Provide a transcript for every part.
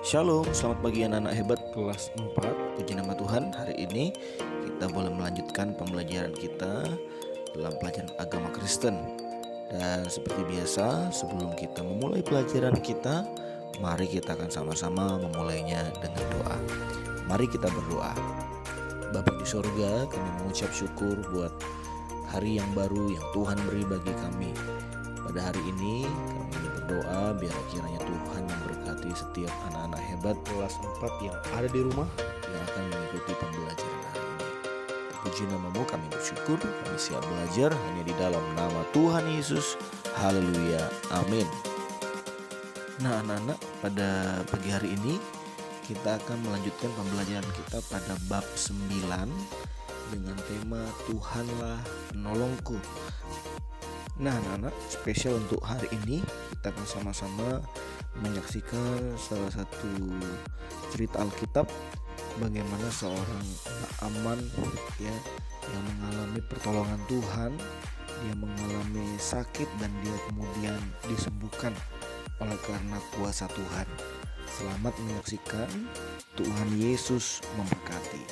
Shalom, selamat pagi anak-anak hebat kelas 4. Puji nama Tuhan, hari ini kita boleh melanjutkan pembelajaran kita dalam pelajaran agama Kristen. Dan seperti biasa, sebelum kita memulai pelajaran kita, mari kita akan sama-sama memulainya dengan doa. Mari kita berdoa. Bapa di sorga, kami mengucap syukur buat hari yang baru yang Tuhan beri bagi kami. Pada hari ini kami berdoa biar kiranya Tuhan memberkati setiap anak-anak hebat kelas 4 yang ada di rumah yang akan mengikuti pembelajaran hari ini. Puji namamu, kami bersyukur, kami siap belajar hanya di dalam nama Tuhan Yesus. Haleluya, amin. Nah anak-anak, pada pagi hari ini kita akan melanjutkan pembelajaran kita pada bab 9 dengan tema Tuhanlah penolongku. Nah anak-anak, spesial untuk hari ini kita akan sama-sama menyaksikan salah satu cerita Alkitab bagaimana seorang Naaman ya yang mengalami pertolongan Tuhan. Dia mengalami sakit dan dia kemudian disembuhkan oleh karena kuasa Tuhan. Selamat menyaksikan. Tuhan Yesus memberkati.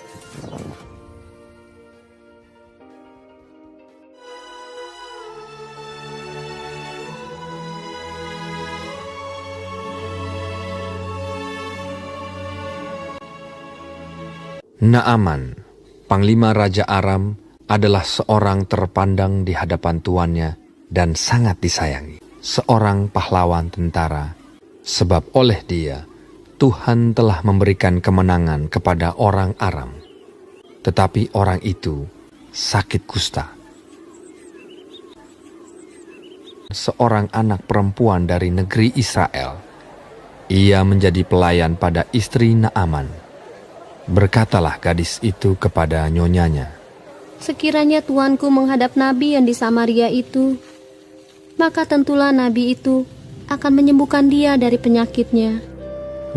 Naaman, panglima Raja Aram, adalah seorang terpandang di hadapan tuannya dan sangat disayangi. Seorang pahlawan tentara, sebab oleh dia, Tuhan telah memberikan kemenangan kepada orang Aram. Tetapi orang itu sakit kusta. Seorang anak perempuan dari negeri Israel, ia menjadi pelayan pada istri Naaman. Berkatalah gadis itu kepada nyonyanya, "Sekiranya tuanku menghadap nabi yang di Samaria itu, maka tentulah nabi itu akan menyembuhkan dia dari penyakitnya."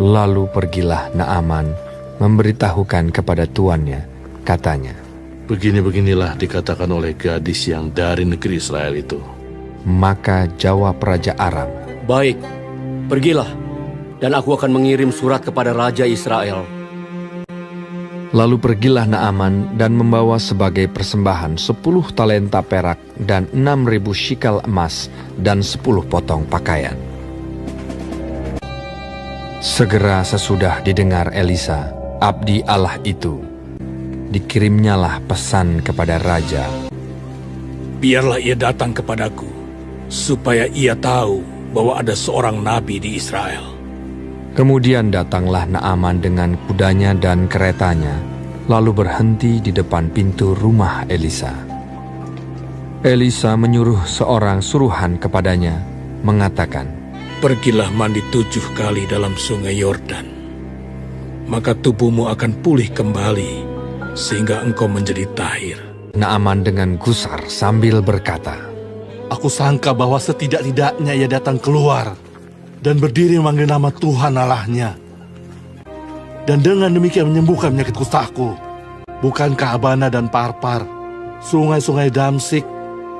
Lalu pergilah Naaman memberitahukan kepada tuannya, katanya, "Begini-beginilah dikatakan oleh gadis yang dari negeri Israel itu." Maka jawab Raja Aram, "Baik, pergilah, dan aku akan mengirim surat kepada Raja Israel." Lalu pergilah Naaman dan membawa sebagai persembahan 10 talenta perak dan 6.000 shikal emas dan 10 potong pakaian. Segera sesudah didengar Elisa, abdi Allah itu, dikirimnyalah pesan kepada raja, "Biarlah ia datang kepadaku, supaya ia tahu bahwa ada seorang nabi di Israel." Kemudian datanglah Naaman dengan kudanya dan keretanya, lalu berhenti di depan pintu rumah Elisa. Elisa menyuruh seorang suruhan kepadanya, mengatakan, "Pergilah mandi 7 kali dalam sungai Yordan, maka tubuhmu akan pulih kembali, sehingga engkau menjadi tahir." Naaman dengan gusar sambil berkata, Aku sangka bahwa setidak-tidaknya ia datang keluar dan berdiri memanggil nama Tuhan Allahnya, dan dengan demikian menyembuhkan penyakit kustaku. Bukankah Abana dan Parpar, sungai-sungai Damsik,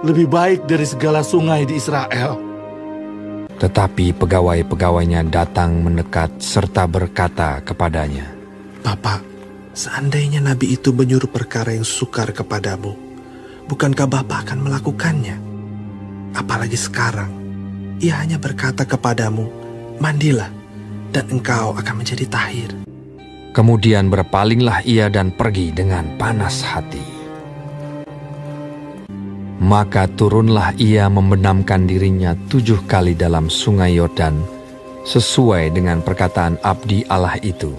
lebih baik dari segala sungai di Israel? Tetapi pegawai-pegawainya datang mendekat serta berkata kepadanya, "Bapak, seandainya nabi itu menyuruh perkara yang sukar kepadamu, bukankah Bapak akan melakukannya? Apalagi sekarang, ia hanya berkata kepadamu, 'Mandilah, dan engkau akan menjadi tahir.'" Kemudian berpalinglah ia dan pergi dengan panas hati. Maka turunlah ia membenamkan dirinya 7 kali dalam sungai Yordan, sesuai dengan perkataan abdi Allah itu.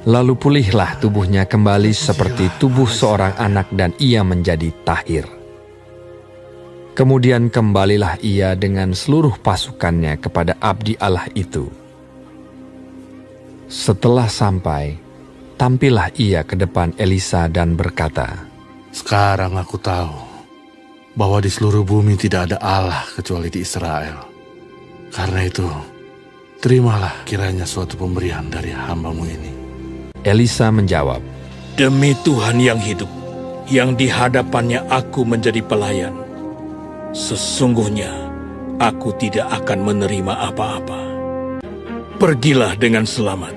Lalu pulihlah tubuhnya kembali seperti tubuh seorang anak dan ia menjadi tahir. Kemudian kembalilah ia dengan seluruh pasukannya kepada abdi Allah itu. Setelah sampai, tampillah ia ke depan Elisa dan berkata, Sekarang aku tahu bahwa di seluruh bumi tidak ada Allah kecuali di Israel. Karena itu, terimalah kiranya suatu pemberian dari hambamu ini. Elisa menjawab, "Demi Tuhan yang hidup, yang di hadapannya aku menjadi pelayan, sesungguhnya aku tidak akan menerima apa-apa. Pergilah dengan selamat.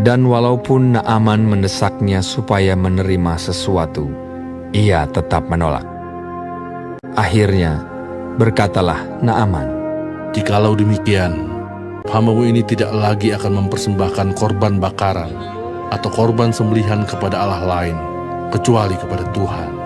Dan walaupun Naaman mendesaknya supaya menerima sesuatu, ia tetap menolak. Akhirnya, berkatalah Naaman, Jikalau demikian, hamba-Mu ini tidak lagi akan mempersembahkan korban bakaran atau korban sembelihan kepada Allah lain, kecuali kepada Tuhan.